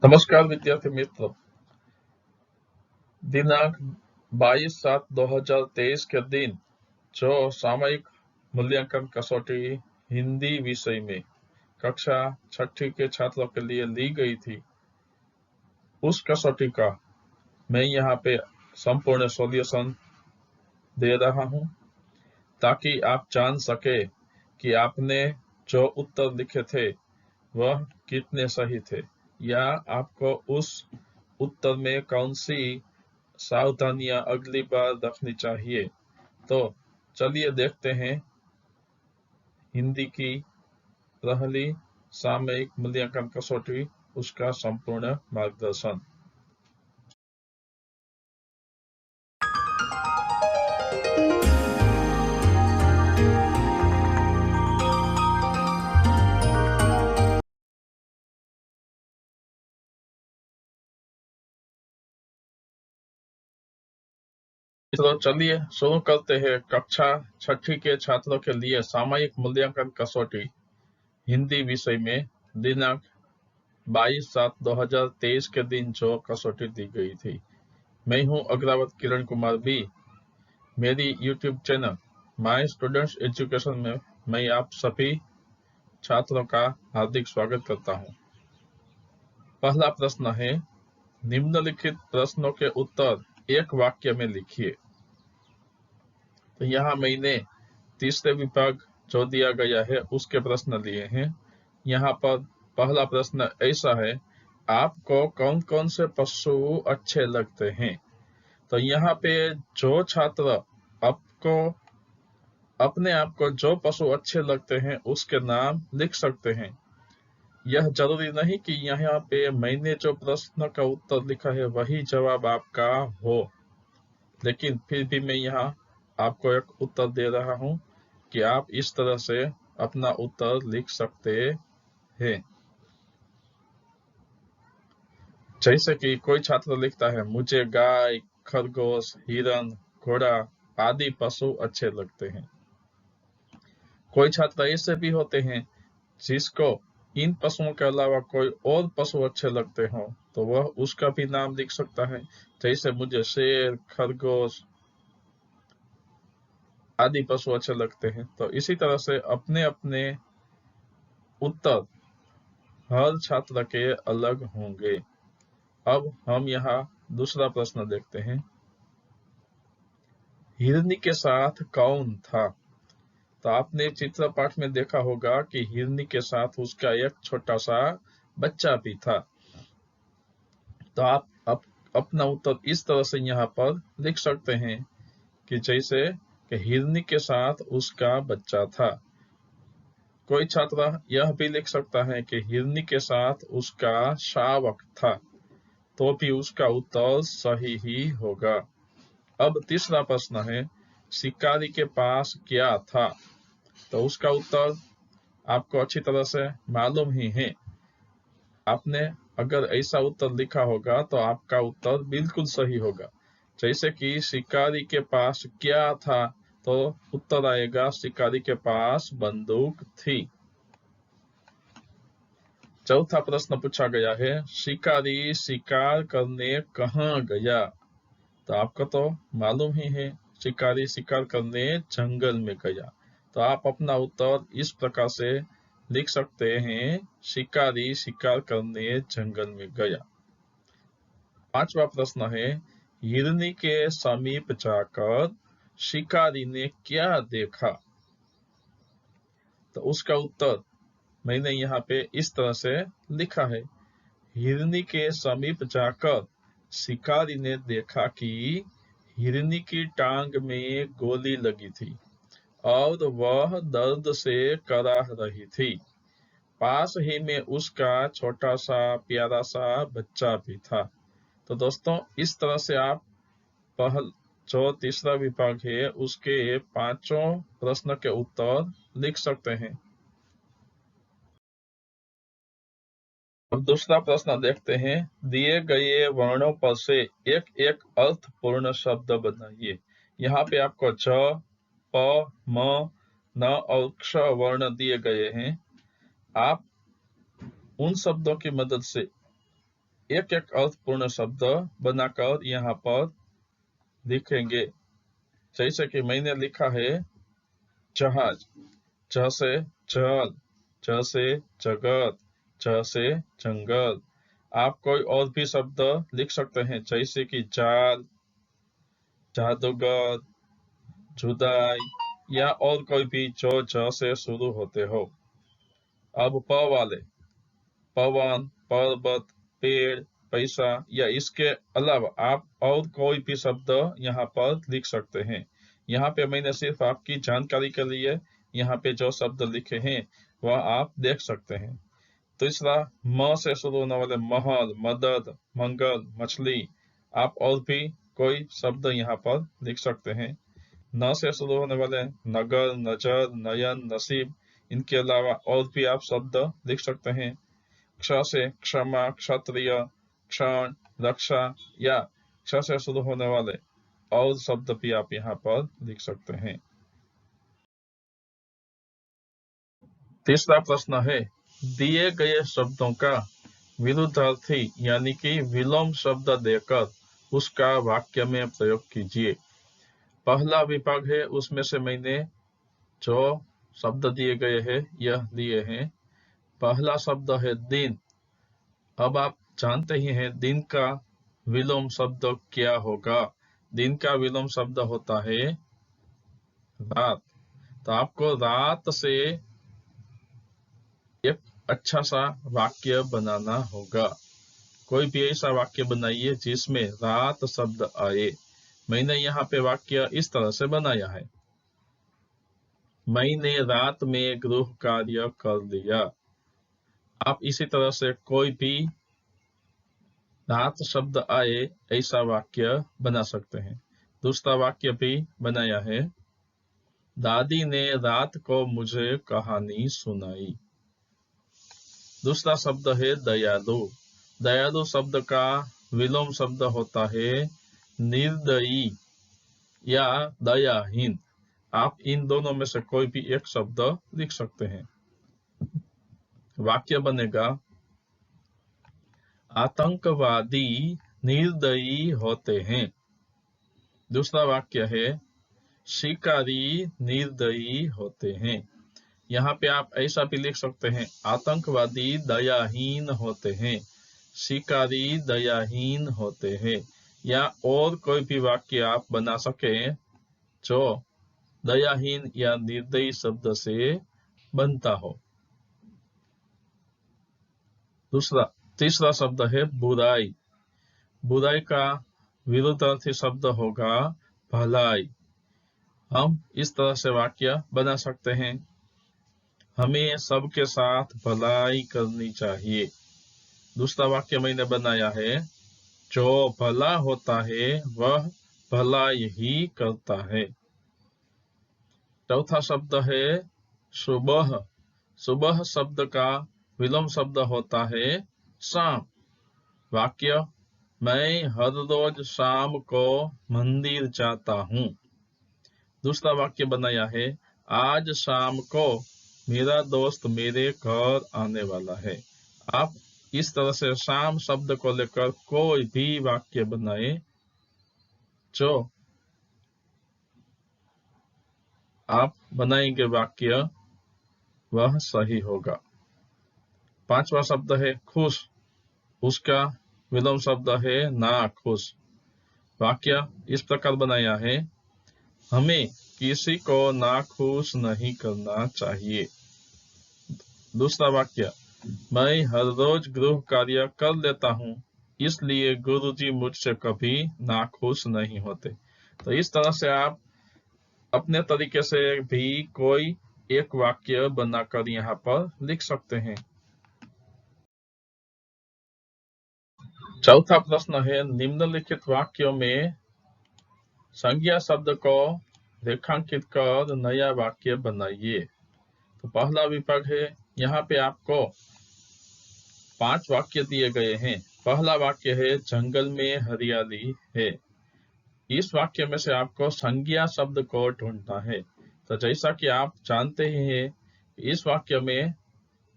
नमस्कार विद्यार्थी मित्र। दिनांक 22/7/2023 के दिन जो सामयिक मूल्यांकन कसौटी हिंदी विषय में कक्षा 6ठी के छात्रों के लिए ली गई थी, उस कसौटी का मैं यहाँ पे संपूर्ण सॉल्यूशन दे रहा हूँ ताकि आप जान सके कि आपने जो उत्तर लिखे थे वह कितने सही थे या आपको उस उत्तर में कौन सी सावधानियां अगली बार रखनी चाहिए। तो चलिए देखते हैं हिंदी की पहली सामयिक मूल्यांकन कसौटी, उसका संपूर्ण मार्गदर्शन। तो चलिए शुरू करते हैं कक्षा 6ठी के छात्रों के लिए सामयिक मूल्यांकन कसौटी हिंदी विषय में दिनांक 22/7/2023 के दिन जो कसौटी दी गई थी। मैं हूं अग्रावत किरण कुमार बी। मेरी YouTube channel my students education में मैं आप सभी छात्रों का हार्दिक स्वागत करता हूं। पहला प्रश्न है, निम्नलिखित प्रश्नों के उत्तर एक वाक्य में लिखिए। तो यहाँ मैंने तीसरे विभाग जो दिया गया है उसके प्रश्न लिए हैं। यहाँ पर पहला प्रश्न ऐसा है, आपको कौन कौन से पशु अच्छे लगते हैं? तो यहाँ पे जो छात्र आपको अपने आप को जो पशु अच्छे लगते हैं उसके नाम लिख सकते हैं। यह जरूरी नहीं कि यहाँ पे मैंने जो प्रश्न का उत्तर लिखा है वही जवाब आपका हो, लेकिन फिर भी मैं यहाँ आपको एक उत्तर दे रहा हूँ कि आप इस तरह से अपना उत्तर लिख सकते हैं। जैसे कि कोई छात्र लिखता है, मुझे गाय, खरगोश, हिरन, घोड़ा आदि पशु अच्छे लगते हैं। कोई छात्र ऐसे भी होते हैं जिसको इन पशुओं के अलावा कोई और पशु अच्छे लगते हो, तो वह उसका भी नाम लिख सकता है। जैसे मुझे शेर, खरगोश आदि पशु अच्छे लगते हैं। तो इसी तरह से अपने अपने उत्तर हर छात्र के अलग होंगे। अब हम यहाँ दूसरा प्रश्न देखते हैं, हिरनी के साथ कौन था? तो आपने चित्र पाठ में देखा होगा कि हिरनी के साथ उसका एक छोटा सा बच्चा भी था। तो आप अपना उत्तर इस तरह से यहाँ पर लिख सकते हैं कि जैसे कि हिरनी के साथ उसका बच्चा था। कोई छात्र यह भी लिख सकता है कि हिरनी के साथ उसका शावक था, तो भी उसका उत्तर सही ही होगा। अब तीसरा प्रश्न है, शिकारी के पास क्या था? तो उसका उत्तर आपको अच्छी तरह से मालूम ही है। आपने अगर ऐसा उत्तर लिखा होगा तो आपका उत्तर बिल्कुल सही होगा। जैसे कि शिकारी के पास क्या था, तो उत्तर आएगा शिकारी के पास बंदूक थी। चौथा प्रश्न पूछा गया है, शिकारी शिकार करने कहाँ गया? तो आपको तो मालूम ही है, शिकारी शिकार करने जंगल में गया। तो आप अपना उत्तर इस प्रकार से लिख सकते हैं, शिकारी शिकार करने जंगल में गया। पांचवा प्रश्न है, हिरनी के समीप जाकर शिकारी ने क्या देखा? तो उसका उत्तर मैंने यहाँ पे इस तरह से लिखा है, हिरनी के समीप जाकर शिकारी ने देखा कि हिरनी की टांग में गोली लगी थी और वह दर्द से कराह रही थी। पास ही में उसका छोटा सा प्यारा सा बच्चा भी था। तो दोस्तों, इस तरह से आप जो तीसरा विभाग है उसके पांचों प्रश्न के उत्तर लिख सकते हैं। अब दूसरा प्रश्न देखते हैं, दिए गए वर्णों पर से एक एक अर्थपूर्ण शब्द बनाइए। यहाँ पे आपको ज, प, म, न और क्ष वर्ण दिए गए हैं। आप उन शब्दों की मदद से एक एक अर्थपूर्ण शब्द बनाकर यहाँ पर लिखेंगे। जैसे कि मैंने लिखा है जहाज, ज से जल, ज से जगत, ज से जंगल। आप कोई और भी शब्द लिख सकते हैं, जैसे कि जाल, जादूगर, जुदाई, या और कोई भी जो ज से शुरू होते हो। अब प वाले, पवन, पर्वत, पेड़, पैसा, या इसके अलावा आप और कोई भी शब्द यहाँ पर लिख सकते हैं। यहाँ पे मैंने सिर्फ आपकी जानकारी के लिए यहाँ पे जो शब्द लिखे हैं वह आप देख सकते हैं। तीसरा, म से शुरू होने वाले महल, मदद, मंगल, मछली। आप और भी कोई शब्द यहाँ पर लिख सकते हैं। न से शुरू होने वाले नगर, नजर, नयन, नसीब। इनके अलावा और भी आप शब्द लिख सकते हैं। क्ष से क्षमा, क्षत्रिय, क्षण, रक्षा, या क्ष से शुरू होने वाले और शब्द भी आप यहाँ पर लिख सकते हैं। तीसरा प्रश्न है, दिए गए शब्दों का विरुद्धार्थी यानी कि विलोम शब्द देकर उसका वाक्य में प्रयोग कीजिए। पहला विभाग है, उसमें से मैंने जो शब्द दिए गए हैं यह लिए हैं। पहला शब्द है दिन। अब आप जानते ही हैं दिन का विलोम शब्द क्या होगा। दिन का विलोम शब्द होता है रात। तो आपको रात से एक अच्छा सा वाक्य बनाना होगा। कोई भी ऐसा वाक्य बनाइए जिसमें रात शब्द आए। मैंने यहाँ पे वाक्य इस तरह से बनाया है, मैंने रात में गृह कार्य कर लिया। आप इसी तरह से कोई भी रात शब्द आए ऐसा वाक्य बना सकते हैं। दूसरा वाक्य भी बनाया है, दादी ने रात को मुझे कहानी सुनाई। दूसरा शब्द है दयालु। दयालु शब्द का विलोम शब्द होता है निर्दयी या दयाहीन। आप इन दोनों में से कोई भी एक शब्द लिख सकते हैं। वाक्य बनेगा, आतंकवादी निर्दयी होते हैं। दूसरा वाक्य है, शिकारी निर्दयी होते हैं। यहाँ पे आप ऐसा भी लिख सकते हैं, आतंकवादी दयाहीन होते हैं, शिकारी दयाहीन होते हैं। या और कोई भी वाक्य आप बना सके जो दयाहीन या निर्दयी शब्द से बनता हो। तीसरा शब्द है बुराई। बुराई का विरुद्धार्थी शब्द होगा भलाई। हम इस तरह से वाक्य बना सकते हैं, हमें सबके साथ भलाई करनी चाहिए। दूसरा वाक्य मैंने बनाया है, जो भला होता है वह भलाई ही करता है। चौथा शब्द है सुबह। सुबह शब्द का विलोम शब्द होता है शाम। वाक्य, मैं हर रोज शाम को मंदिर जाता हूँ। दूसरा वाक्य बनाया है, आज शाम को मेरा दोस्त मेरे घर आने वाला है। आप इस तरह से शाम शब्द को लेकर कोई भी वाक्य बनाए जो आप बनाएंगे वाक्य वह सही होगा। पांचवा शब्द है खुश। उसका विलोम शब्द है नाखुश। वाक्य इस प्रकार बनाया है, हमें किसी को नाखुश नहीं करना चाहिए। दूसरा वाक्य, मैं हर रोज गृह कार्य कर लेता हूँ, इसलिए गुरुजी मुझसे कभी नाखुश नहीं होते। तो इस तरह से आप अपने तरीके से भी कोई एक वाक्य बनाकर यहाँ पर लिख सकते हैं। चौथा प्रश्न है, निम्नलिखित वाक्यों में संज्ञा शब्द को रेखांकित कर नया वाक्य बनाइए। तो पहला विभाग है, यहाँ पे आपको 5 वाक्य दिए गए हैं। पहला वाक्य है, जंगल में हरियाली है। इस वाक्य में से आपको संज्ञा शब्द को ढूंढना है। तो जैसा कि आप जानते ही हैं, इस वाक्य में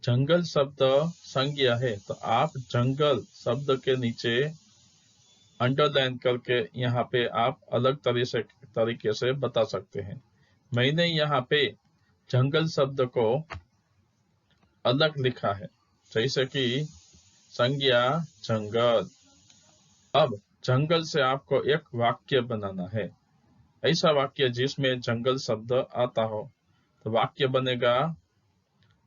जंगल शब्द संज्ञा है, तो आप जंगल शब्द के नीचे अंडरलाइन करके यहाँ पे आप अलग तरीके से बता सकते हैं। मैंने यहाँ पे जंगल शब्द को अलग लिखा है, जैसे कि संज्ञा जंगल। अब जंगल से आपको एक वाक्य बनाना है, ऐसा वाक्य जिसमें जंगल शब्द आता हो। तो वाक्य बनेगा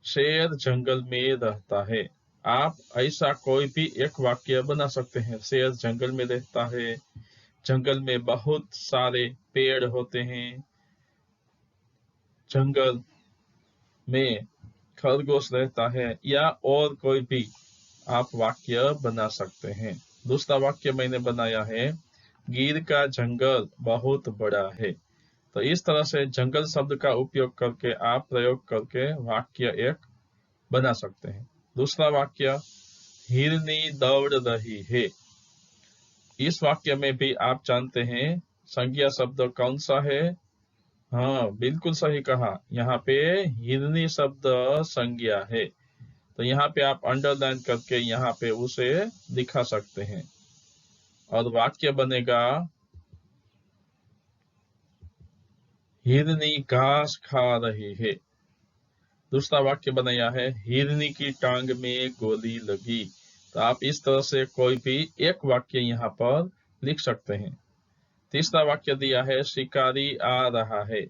शेर जंगल में रहता है। आप ऐसा कोई भी एक वाक्य बना सकते हैं। शेर जंगल में रहता है, जंगल में बहुत सारे पेड़ होते हैं, जंगल में खरगोश रहता है, या और कोई भी आप वाक्य बना सकते हैं। दूसरा वाक्य मैंने बनाया है गिर का जंगल बहुत बड़ा है। तो इस तरह से जंगल शब्द का उपयोग करके आप प्रयोग करके वाक्य एक बना सकते हैं। दूसरा वाक्य हिरनी दौड़ रही है। इस वाक्य में भी आप जानते हैं संज्ञा शब्द कौन सा है? हाँ, बिल्कुल सही कहा, यहाँ पे हिरनी शब्द संज्ञा है। तो यहाँ पे आप अंडरलाइन करके यहाँ पे उसे दिखा सकते हैं और वाक्य बनेगा हिरनी घास खा रही है। दूसरा वाक्य बनाया है हिरनी की टांग में गोली लगी। तो आप इस तरह से कोई भी एक वाक्य यहाँ पर लिख सकते हैं। तीसरा वाक्य दिया है शिकारी आ रहा है।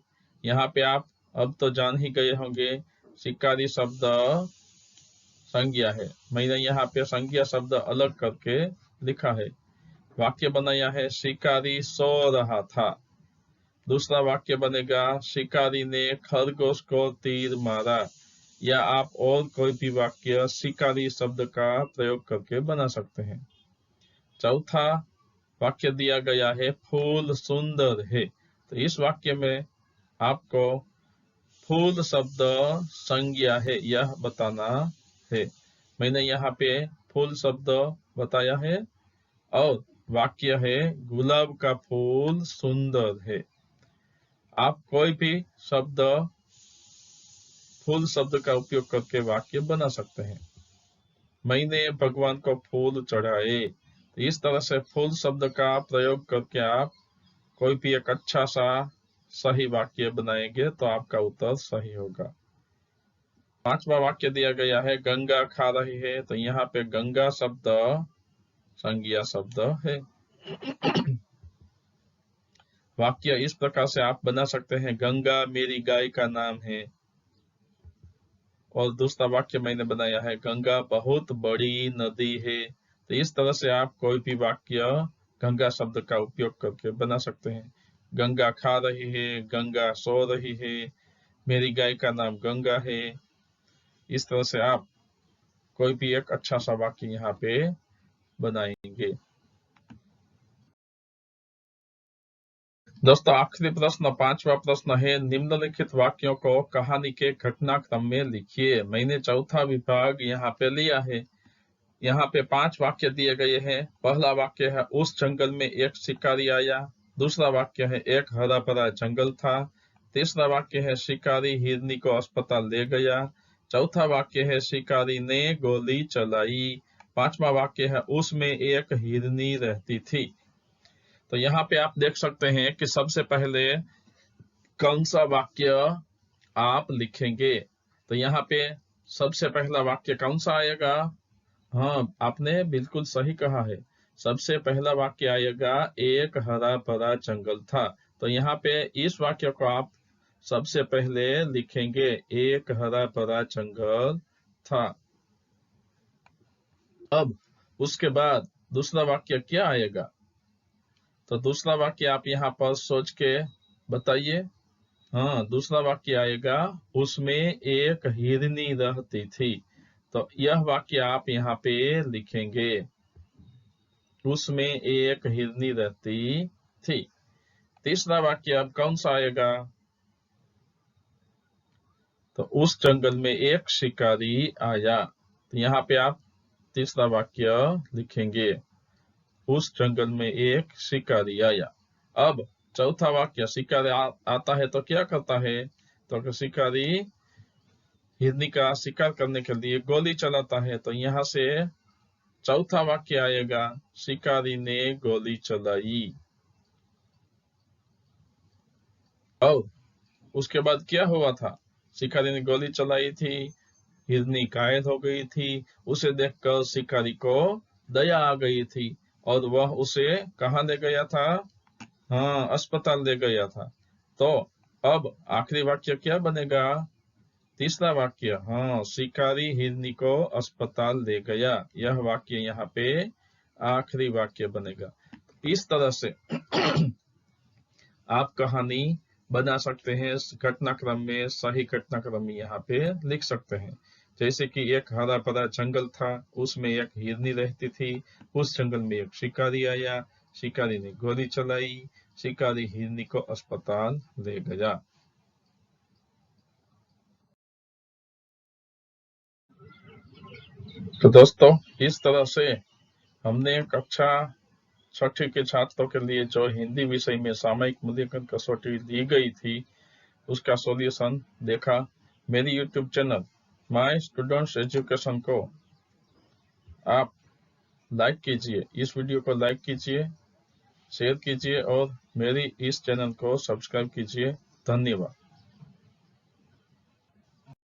यहाँ पे आप अब तो जान ही गए होंगे शिकारी शब्द संज्ञा है। मैंने यहाँ पे संज्ञा शब्द अलग करके लिखा है। वाक्य बनाया है शिकारी सो रहा था। दूसरा वाक्य बनेगा शिकारी ने खरगोश को तीर मारा। या आप और कोई भी वाक्य शिकारी शब्द का प्रयोग करके बना सकते हैं। चौथा वाक्य दिया गया है फूल सुंदर है। तो इस वाक्य में आपको फूल शब्द संज्ञा है यह बताना है। मैंने यहाँ पे फूल शब्द बताया है और वाक्य है गुलाब का फूल सुंदर है। आप कोई भी शब्द फूल शब्द का उपयोग करके वाक्य बना सकते हैं। मैंने भगवान को फूल चढ़ाए। तो इस तरह से फूल शब्द का प्रयोग करके आप कोई भी एक अच्छा सा सही वाक्य बनाएंगे तो आपका उत्तर सही होगा। पांचवा वाक्य दिया गया है गंगा खा रही है। तो यहाँ पे गंगा शब्द संज्ञा शब्द है। वाक्य इस प्रकार से आप बना सकते हैं गंगा मेरी गाय का नाम है। और दूसरा वाक्य मैंने बनाया है गंगा बहुत बड़ी नदी है। तो इस तरह से आप कोई भी वाक्य गंगा शब्द का उपयोग करके बना सकते हैं। गंगा खा रही है, गंगा सो रही है, मेरी गाय का नाम गंगा है। इस तरह से आप कोई भी एक अच्छा सा वाक्य यहाँ पे बनाएंगे। दोस्तों आखिरी प्रश्न पांचवा प्रश्न है निम्नलिखित वाक्यों को कहानी के घटनाक्रम में लिखिए। मैंने चौथा विभाग यहाँ पे लिया है। यहाँ पे 5 वाक्य दिए गए हैं। पहला वाक्य है उस जंगल में एक शिकारी आया। दूसरा वाक्य है एक हरा भरा जंगल था। तीसरा वाक्य है शिकारी हिरनी को अस्पताल ले गया। चौथा वाक्य है शिकारी ने गोली चलाई। पांचवा वाक्य है उसमें एक हिरनी रहती थी। तो यहाँ पे आप देख सकते हैं कि सबसे पहले कौन सा वाक्य आप लिखेंगे। तो यहाँ पे सबसे पहला वाक्य कौन सा आएगा? हाँ, आपने बिल्कुल सही कहा है। सबसे पहला वाक्य आएगा एक हरा भरा जंगल था। तो यहाँ पे इस वाक्य को आप सबसे पहले लिखेंगे एक हरा भरा जंगल था। अब उसके बाद दूसरा वाक्य क्या आएगा? तो दूसरा वाक्य आप यहाँ पर सोच के बताइए। हाँ, दूसरा वाक्य आएगा उसमें एक हिरनी रहती थी। तो यह वाक्य आप यहाँ पे लिखेंगे उसमें एक हिरनी रहती थी। तीसरा वाक्य अब कौन सा आएगा? तो उस जंगल में एक शिकारी आया। तो यहाँ पे आप तीसरा वाक्य लिखेंगे उस जंगल में एक शिकारी आया। अब चौथा वाक्य शिकारी आता है तो क्या करता है? तो शिकारी हिरनी का शिकार करने के लिए गोली चलाता है, तो यहाँ से चौथा वाक्य आएगा शिकारी ने गोली चलाई। और उसके बाद क्या हुआ था? शिकारी ने गोली चलाई थी, हिरनी घायल हो गई थी। उसे देखकर शिकारी को दया आ गई थी और वह उसे कहाँ ले गया था? हाँ, अस्पताल ले गया था। तो अब आखिरी वाक्य क्या बनेगा? तीसरा वाक्य, हाँ, शिकारी हिरनी को अस्पताल ले गया। यह वाक्य यहाँ पे आखिरी वाक्य बनेगा। इस तरह से आप कहानी बना सकते हैं। घटनाक्रम में, सही घटनाक्रम में यहाँ पे लिख सकते हैं। जैसे कि एक हरा भरा जंगल था, उसमें एक हिरनी रहती थी। उस जंगल में एक शिकारी आया, शिकारी ने गोली चलाई, शिकारी हिरनी को अस्पताल ले गया। तो दोस्तों, इस तरह से हमने कक्षा 6ठी के छात्रों के लिए जो हिंदी विषय में सामयिक मूल्यांकन कसौटी दी गई थी, उसका सॉल्यूशन देखा। मेरी YouTube channel my students education को आप लाइक कीजिए, इस वीडियो को लाइक कीजिए, शेयर कीजिए और मेरी इस चैनल को सब्सक्राइब कीजिए। धन्यवाद।